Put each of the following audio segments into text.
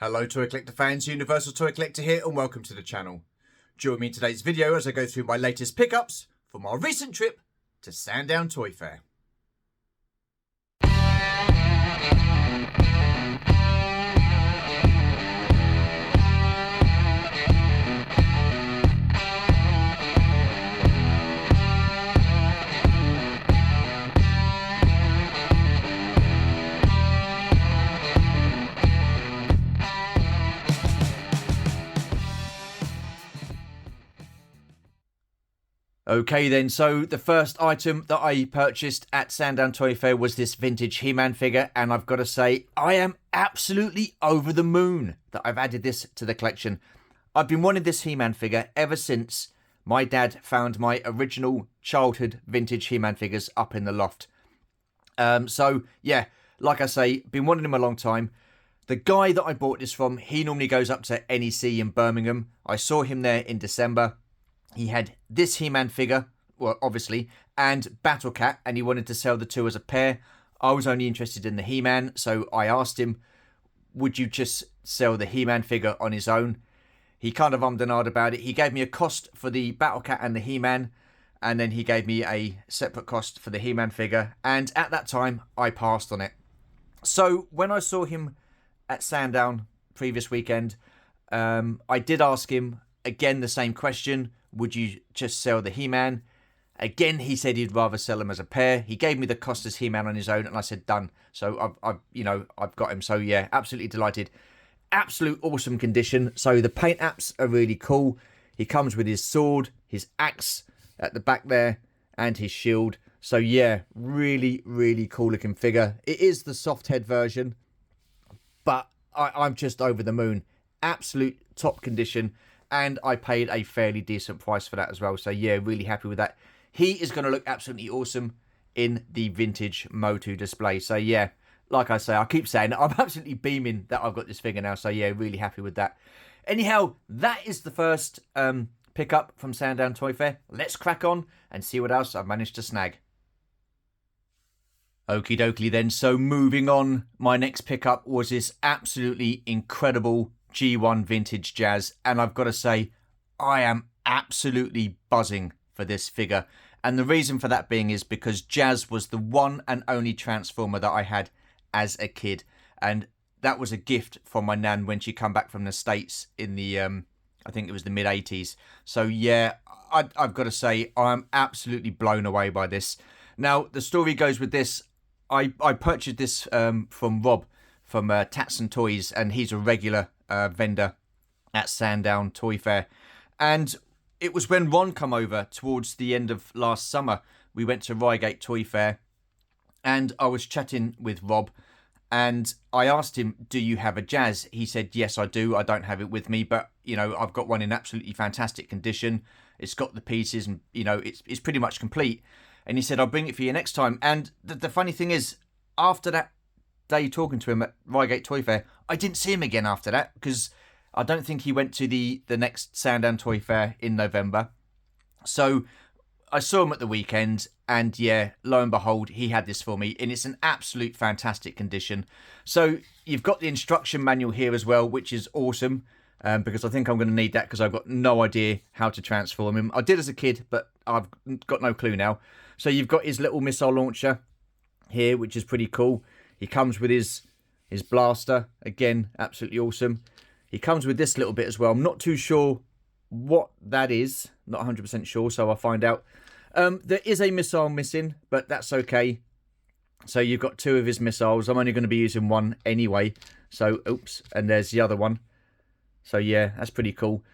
Hello Toy Collector fans, Universal Toy Collector here and welcome to the channel. Join me in today's video as I go through my latest pickups from our recent trip to Sandown Toy Fair. Okay then, so the first item that I purchased at Sandown Toy Fair was this vintage He-Man figure, and I've got to say, I am absolutely over the moon that I've added this to the collection. I've been wanting this He-Man figure ever since my dad found my original childhood vintage He-Man figures up in the loft. So yeah, like I say, been wanting him a long time. The guy that I bought this from, he normally goes up to NEC in Birmingham. I saw him there in December. He had this He-Man figure, well, obviously, and Battle Cat, and he wanted to sell the two as a pair. I was only interested in the He-Man, so I asked him, would you just sell the He-Man figure on his own? He kind of ummed and ahed about it. He gave me a cost for the Battle Cat and the He-Man, and then he gave me a separate cost for the He-Man figure, and at that time, I passed on it. So, when I saw him at Sandown previous weekend, I did ask him, again, the same question. Would you just sell the He-Man? Again, he said he'd rather sell them as a pair. He gave me the cost as He-Man on his own, and I said done. So I've got him. So yeah, absolutely delighted. Absolute awesome condition. So the paint apps are really cool. He comes with his sword, his axe at the back there, and his shield. So yeah, really, really cool looking figure. It is the soft head version, but I'm just over the moon. Absolute top condition. And I paid a fairly decent price for that as well. So yeah, really happy with that. He is going to look absolutely awesome in the vintage Motu display. So yeah, like I say, I keep saying it, I'm absolutely beaming that I've got this figure now. So yeah, really happy with that. Anyhow, that is the first pickup from Sandown Toy Fair. Let's crack on and see what else I've managed to snag. Okie dokie then. So moving on, my next pickup was this absolutely incredible G1 vintage Jazz, and I've got to say, I am absolutely buzzing for this figure. And the reason for that being is because Jazz was the one and only Transformer that I had as a kid, and that was a gift from my nan when she come back from the States in the I think it was the mid-80s. So yeah, I've got to say, I'm absolutely blown away by this. Now the story goes with this, I purchased this from Rob from Tatson Toys, and he's a regular vendor at Sandown Toy Fair. And it was when Ron come over towards the end of last summer. We went to Reigate Toy Fair, and I was chatting with Rob, and I asked him, do you have a Jazz? He said, yes, I do. I don't have it with me, but, you know, I've got one in absolutely fantastic condition. It's got the pieces and, you know, it's pretty much complete. And he said, I'll bring it for you next time. And the funny thing is, after that day talking to him at Reigate Toy Fair, I didn't see him again after that, because I don't think he went to the next Sandown Toy Fair in November. So I saw him at the weekend, and yeah, lo and behold, he had this for me, and it's an absolute fantastic condition. So you've got the instruction manual here as well, which is awesome, because I think I'm going to need that, because I've got no idea how to transform him. I did as a kid, but I've got no clue now. So you've got his little missile launcher here, which is pretty cool. He comes with his blaster, again, absolutely awesome. He comes with this little bit as well. I'm not too sure what that is, not 100% sure, so I'll find out. There is a missile missing, but that's okay. So you've got two of his missiles. I'm only going to be using one anyway. So, oops, and there's the other one. So yeah, that's pretty cool.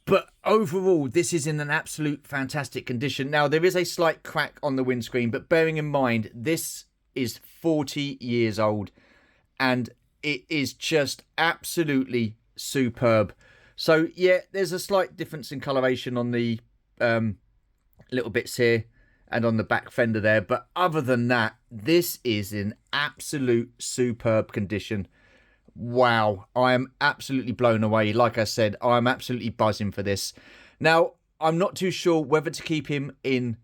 But overall, this is in an absolute fantastic condition. Now, there is a slight crack on the windscreen, but bearing in mind, this is 40 years old, and it is just absolutely superb. So yeah, there's a slight difference in coloration on the little bits here and on the back fender there, but other than that, this is in absolute superb condition. Wow, I am absolutely blown away. Like I said, I'm absolutely buzzing for this. Now, I'm not too sure whether to keep him in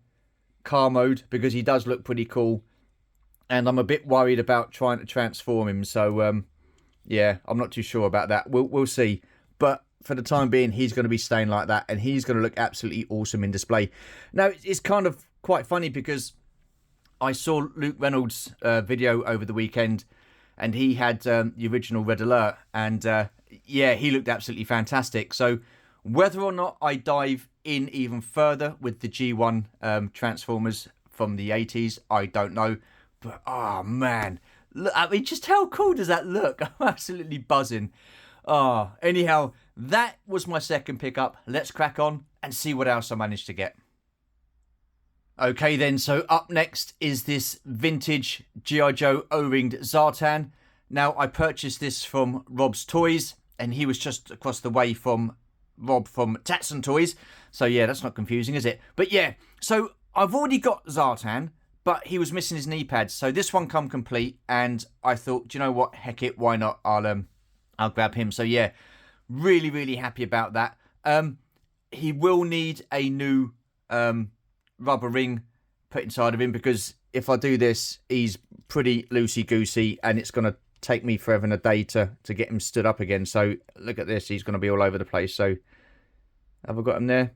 car mode, because he does look pretty cool, and I'm a bit worried about trying to transform him. So Yeah, I'm not too sure about that. We'll see. But for the time being, he's going to be staying like that, and he's going to look absolutely awesome in display. Now, it's kind of quite funny because I saw Luke Reynolds' video over the weekend, and he had the original Red Alert, and yeah, he looked absolutely fantastic. So whether or not I dive in even further with the G1 Transformers from the 80s, I don't know. But, oh, man. Look, I mean, just how cool does that look? I'm absolutely buzzing. Oh, anyhow, that was my second pickup. Let's crack on and see what else I managed to get. Okay then, so up next is this vintage GI Joe O-ringed Zartan. Now, I purchased this from Rob's Toys, and he was just across the way from Rob from Tatson Toys. So yeah, that's not confusing, is it? But yeah, so I've already got Zartan, but he was missing his knee pads. So this one come complete, and I thought, do you know what? Heck it, why not? I'll grab him. So yeah, really, really happy about that. He will need a new rubber ring put inside of him, because if I do this, he's pretty loosey-goosey, and it's going to take me forever and a day to get him stood up again. So look at this, he's going to be all over the place. So have I got him there?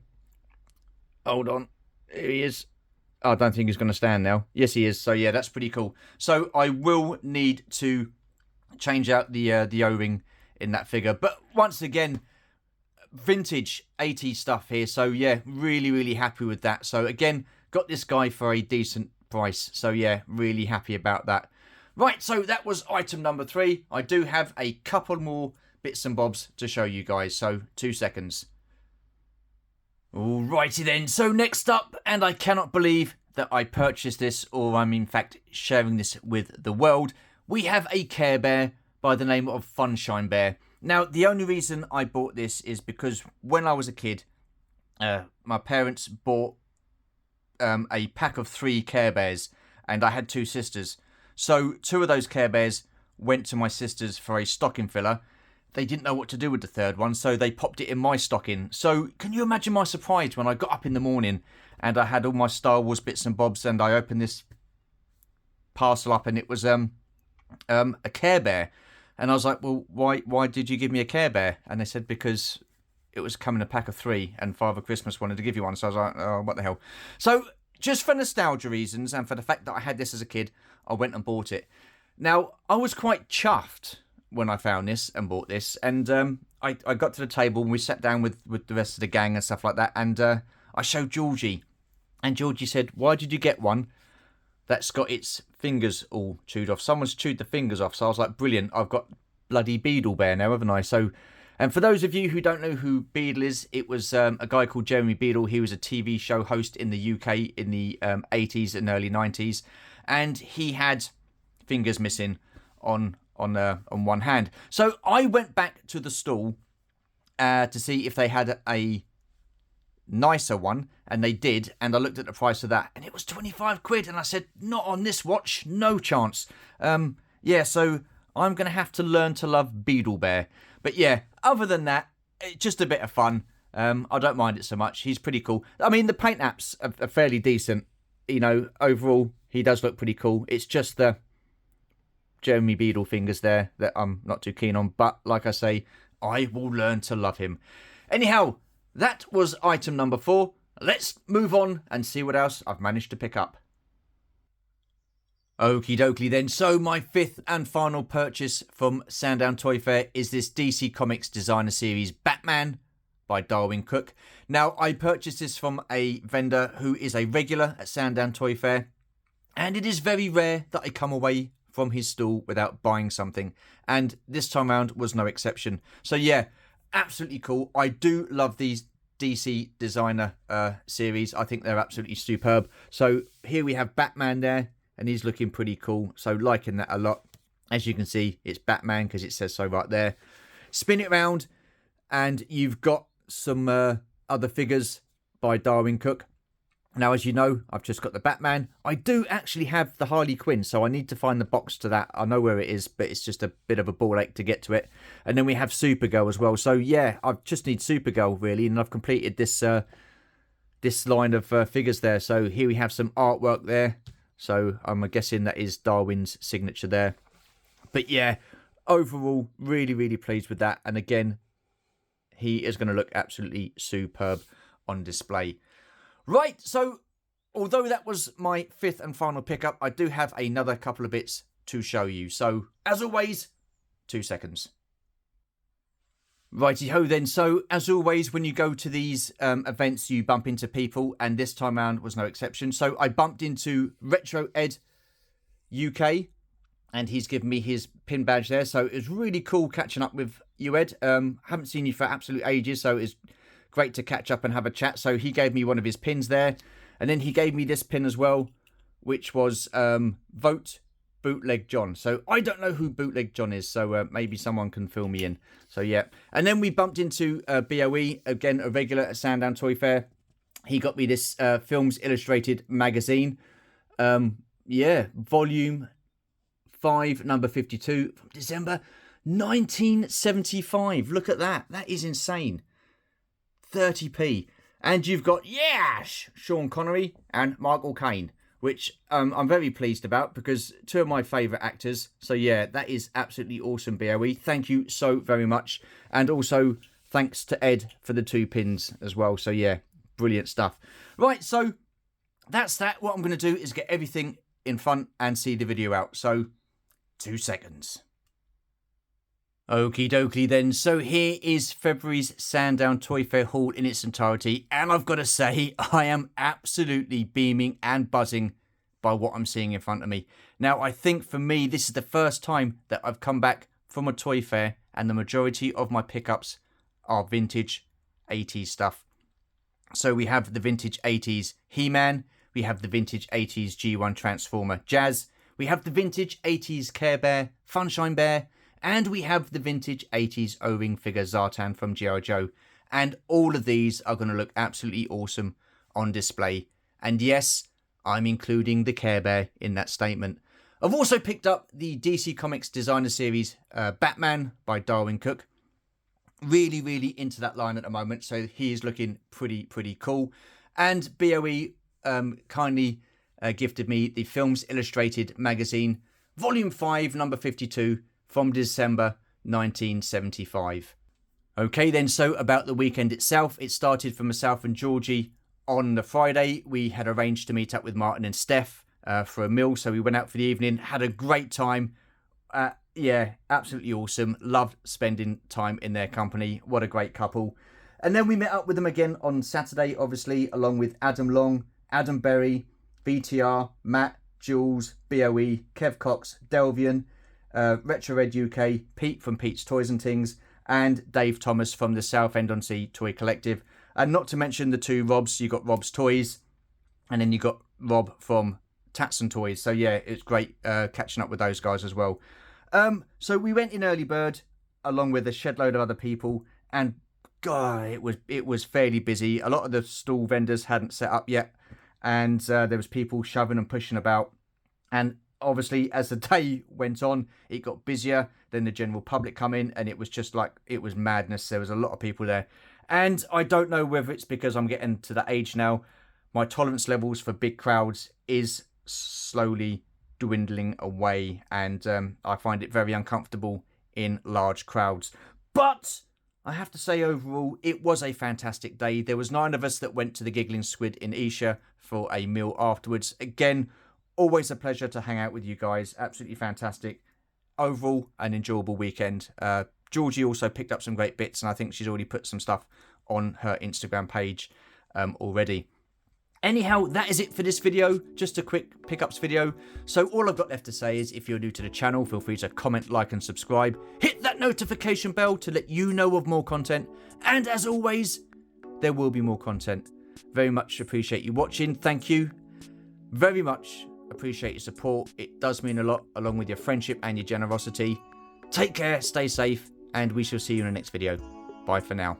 Hold on, here he is. Oh, I don't think he's going to stand now. Yes, he is. So yeah, that's pretty cool. So I will need to change out the O-ring in that figure. But once again, vintage 80s stuff here. So yeah, really, really happy with that. So again, got this guy for a decent price. So yeah, really happy about that. Right, so that was item number 3. I do have a couple more bits and bobs to show you guys. So 2 seconds. Alrighty then, so next up, and I cannot believe that I purchased this, or I'm in fact sharing this with the world, we have a Care Bear by the name of Funshine Bear. Now, the only reason I bought this is because when I was a kid, my parents bought a pack of 3 Care Bears, and I had 2 sisters. So 2 of those Care Bears went to my sisters for a stocking filler. They didn't know what to do with the 3rd one, so they popped it in my stocking. So can you imagine my surprise when I got up in the morning and I had all my Star Wars bits and bobs, and I opened this parcel up, and it was a Care Bear. And I was like, well, why did you give me a Care Bear? And they said, because it was coming a pack of 3 and Father Christmas wanted to give you one. So I was like, oh, what the hell? So just for nostalgia reasons and for the fact that I had this as a kid, I went and bought it. Now, I was quite chuffed when I found this and bought this. And I got to the table and we sat down with the rest of the gang and stuff like that. And I showed Georgie. And Georgie said, why did you get one that's got its fingers all chewed off? Someone's chewed the fingers off. So I was like, brilliant. I've got bloody Beetle Bear now, haven't I? So, and for those of you who don't know who Beetle is, it was a guy called Jeremy Beadle. He was a TV show host in the UK in the 80s and early 90s. And he had fingers missing on one hand. So I went back to the stall to see if they had a nicer one, and they did, and I looked at the price of that, and it was 25 quid, and I said, not on this watch, no chance. Yeah, so I'm going to have to learn to love Beetle Bear. But yeah, other than that, it's just a bit of fun. I don't mind it so much. He's pretty cool. I mean, the paint apps are fairly decent. You know, overall, he does look pretty cool. It's just the Jeremy Beadle fingers there that I'm not too keen on. But like I say, I will learn to love him. Anyhow, that was item number 4. Let's move on and see what else I've managed to pick up. Okie dokie then. So my 5th and final purchase from Sandown Toy Fair is this DC Comics Designer Series Batman by Darwin Cook. Now, I purchased this from a vendor who is a regular at Sandown Toy Fair, and it is very rare that I come away from his stall without buying something, and this time around was no exception. So yeah, absolutely cool. I do love these DC designer series. I think they're absolutely superb. So here we have Batman there, and he's looking pretty cool. So liking that a lot. As you can see, it's Batman because it says so right there. Spin it round, and you've got some other figures by Darwin Cook. Now, as you know, I've just got the Batman. I do actually have the Harley Quinn, so I need to find the box to that. I know where it is, but it's just a bit of a ball ache to get to it. And then we have Supergirl as well. So yeah, I just need Supergirl really, and I've completed this this line of figures there. So here we have some artwork there. So I'm guessing that is Darwin's signature there. But yeah, overall, really, really pleased with that. And again, he is going to look absolutely superb on display. Right, so although that was my 5th and final pickup, I do have another couple of bits to show you. So, as always, 2 seconds. Righty-ho then. So, as always, when you go to these events, you bump into people, and this time around was no exception. So, I bumped into Retro Ed UK, and he's given me his pin badge there. So, it was really cool catching up with you, Ed. Haven't seen you for absolute ages, so it's great to catch up and have a chat. So, he gave me one of his pins there, and then he gave me this pin as well, which was Vote Bootleg John. So I don't know who Bootleg John is, so maybe someone can fill me in. So yeah. And then we bumped into BOE, again, a regular at Sandown Toy Fair. He got me this Films Illustrated magazine. Yeah, volume 5, number 52, from December 1975. Look at that. That is insane. 30p. And you've got, Sean Connery and Michael Caine, which I'm very pleased about because 2 of my favourite actors. So yeah, that is absolutely awesome, BOE. Thank you so very much. And also thanks to Ed for the 2 pins as well. So yeah, brilliant stuff. Right, so that's that. What I'm going to do is get everything in front and see the video out. So 2 seconds. Okie dokie then, so here is February's Sandown Toy Fair haul in its entirety, and I've got to say, I am absolutely beaming and buzzing by what I'm seeing in front of me. Now, I think for me, this is the first time that I've come back from a toy fair, and the majority of my pickups are vintage 80s stuff. So we have the vintage 80s He-Man, we have the vintage 80s G1 Transformer Jazz, we have the vintage 80s Care Bear, Funshine Bear, and we have the vintage 80s O-ring figure Zartan from GI Joe. And all of these are going to look absolutely awesome on display. And yes, I'm including the Care Bear in that statement. I've also picked up the DC Comics designer series Batman by Darwin Cook. Really, really into that line at the moment. So he is looking pretty cool. And BOE kindly gifted me the Films Illustrated magazine, volume 5, number 52, from December 1975. Okay then, so about the weekend itself, it started for myself and Georgie on the Friday. We had arranged to meet up with Martin and Steph for a meal, so we went out for the evening, had a great time. Yeah, absolutely awesome. Loved spending time in their company. What a great couple. And then we met up with them again on Saturday, obviously, along with Adam Long, Adam Berry, VTR, Matt, Jules, BOE, Kev Cox, Delvian, Retro Red UK, Pete from Pete's Toys and Things, and Dave Thomas from the Southend-on-Sea Toy Collective. And not to mention the 2 Robs. You got Rob's Toys, and then you got Rob from Tatson Toys. So yeah, it's great catching up with those guys as well. So we went in early bird along with a shed load of other people, and God, it was fairly busy. A lot of the stall vendors hadn't set up yet, and there was people shoving and pushing about. And obviously, as the day went on, it got busier. Then the general public come in, and it was just like, it was madness. There was a lot of people there. And I don't know whether it's because I'm getting to that age now. My tolerance levels for big crowds is slowly dwindling away. And I find it very uncomfortable in large crowds. But I have to say, overall, it was a fantastic day. There was 9 of us that went to the Giggling Squid in Esher for a meal afterwards. Again, always a pleasure to hang out with you guys. Absolutely fantastic. Overall, an enjoyable weekend. Georgie also picked up some great bits, and I think she's already put some stuff on her Instagram page already. Anyhow, that is it for this video. Just a quick pickups video. So all I've got left to say is, if you're new to the channel, feel free to comment, like, and subscribe. Hit that notification bell to let you know of more content. And as always, there will be more content. Very much appreciate you watching. Thank you very much. Appreciate your support. It does mean a lot, along with your friendship and your generosity. Take care, stay safe, and we shall see you in the next video. Bye for now.